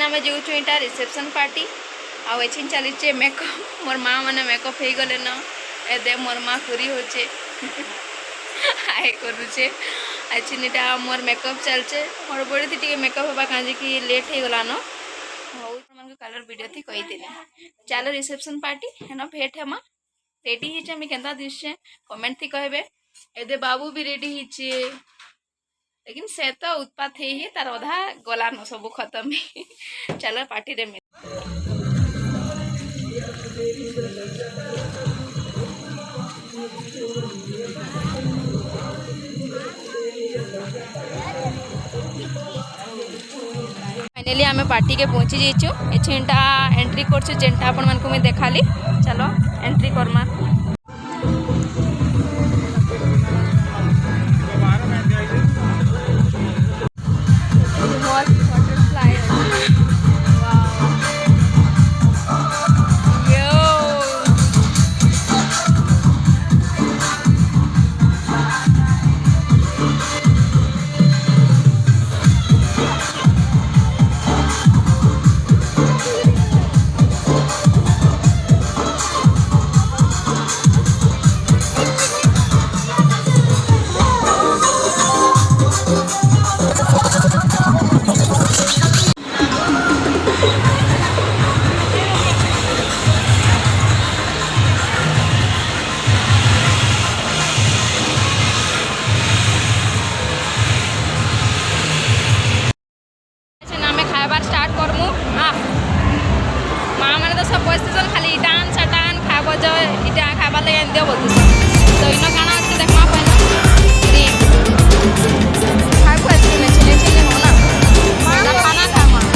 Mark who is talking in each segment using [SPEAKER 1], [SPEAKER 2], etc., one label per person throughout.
[SPEAKER 1] आम जाऊँ यहाँ रिसेप्शन पार्टी आउ चलीचे मेकअप मोर माँ मैंने मेकअप हो गले न ए मोर माँ खुरी होचे हाय करुचे आचिनीटा मोर मेकअप चलचे मोर बड़ी थी टे मेकअप होगा कहीं कि लेट हो गला न मन कलर वीडियो थी कही चलो रिसेप्शन पार्टी है ना भेट है रेडी ही मैं केंता दिशे कमेंट थी कहबे ए बाबू भी रेडी ही लेकिन से तो उत्पात ही तार अधा गला न सब खत्म ही चलो पार्टी रे फाइनली आम पार्टी के पहुँची जाइचु एछिनटा एंट्री करछु जेनटा आपण मानकु मैं देखाली चलो एंट्री करमा खाली टान छटान खाब इटा खाबार लगे दियो बोलते तो इन काना अच्छे देखा पहले खाबो अच्छे चले चले हो ना खाना खामा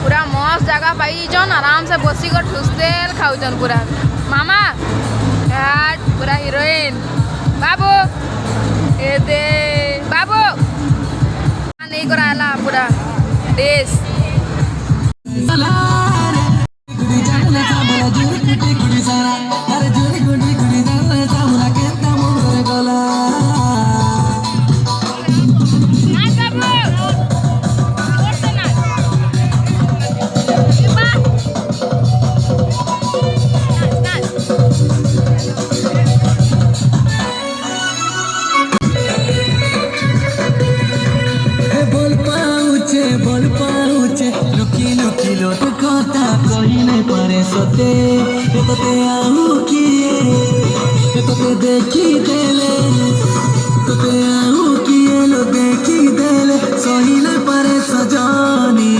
[SPEAKER 1] पूरा मस्त जगह पाई जन आराम से बसी कर ठुसदेल खाऊन पूरा मामा पूरा हीरोइन बाबू ए दे बाबू नहीं कराला पूरा देश
[SPEAKER 2] सते तोते आऊ किए तोते देखी देले तोते आऊ किए लो देखी देले सहिले परे सजानी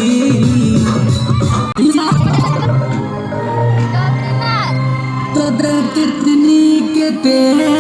[SPEAKER 2] तोते कितनी के तेरे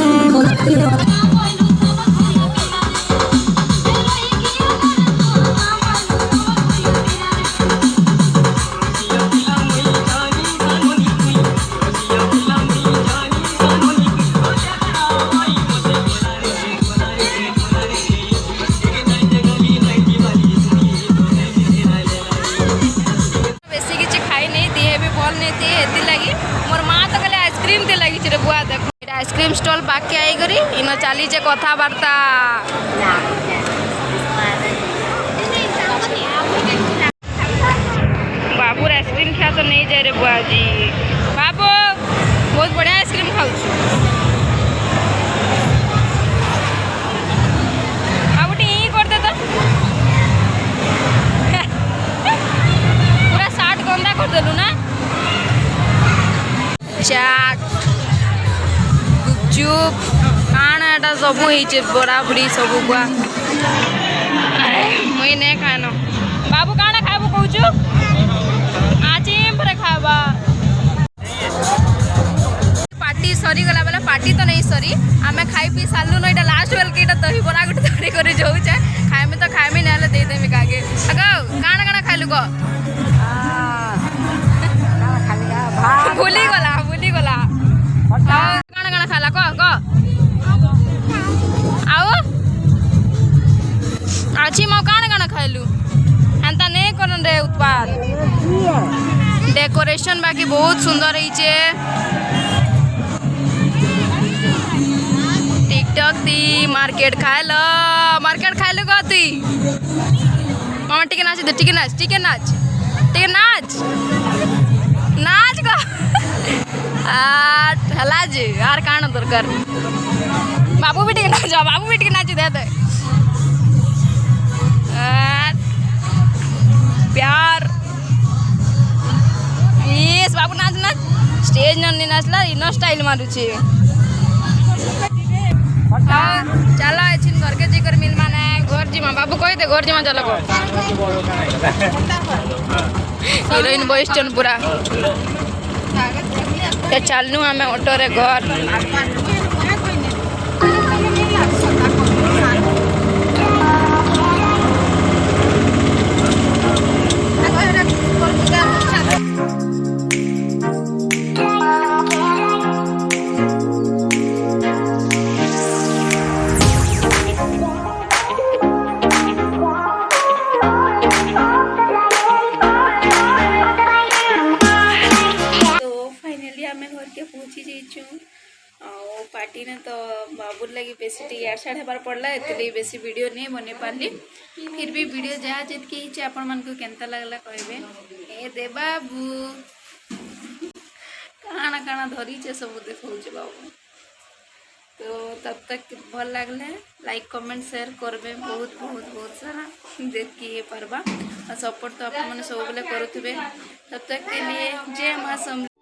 [SPEAKER 1] आइसक्रीम स्टॉल बाकी आई करी इन चली कथबार्ता बाबू आइसक्रीम खा तो नहीं जाए रे बुआ जी बाबू बहुत बढ़िया आइसक्रीम खाऊ बाबू टी करदे तो पूरा साठ गंदा करदेलु ना चाट चुप काना एटा सब बड़ा बुड़ी सब गुआ मुई नहीं खान बाबू काना खाबू कहूँ आचिम पर खावा पार्टी सरी गला बेला पार्टी तो नहीं सरी आम खाई पी सारू ना यहाँ लास्ट बेल के दही बरा गोटे धरी कर जाऊचे खाएमी तो खाएमी ना देदेमी कागे अगो काना काना खाइलु कह भूली गला काना काना खाला कह आओ अच्छी मो काना काना खाइलु हेन्ता नहीं करन रे उत्पाद डेकोरेशन बाकी बहुत सुंदर है टिकटॉक दी मार्केट खाइल गती मामा टिके नाच दे टिके नाच नाच गो हला जी यार काना दरकार बाबू भी टिके नाच दे प्यार यस बाबू नाच स्टेज नहीं नाचला इन स्टाइल मारुचे चलो एछिन घर के जिकर मिल माने घर जिमा बाबू कह दे घर जिमा चलो हीरोइन बॉयस्टन पूरा चलनु आम ऑटो रे घर पार्टी ने तो बाबूर लगी बेसी टी हेबार पड़ला एते बेसी वीडियो नहीं बने पारली फिर भी वीडियो जहाँ जितकी ही आपण मन को केनता लगला कहबे ए दे बाबू काना काना धरी छे सब देखौछ बाबू तो तब तक भल लगले लाइक कमेंट शेयर करबे बहुत बहुत बहुत सारा देख के पारबा और सपोर्ट तो आप मैंने सब बेले करुवे तब तक के लिए जय मां।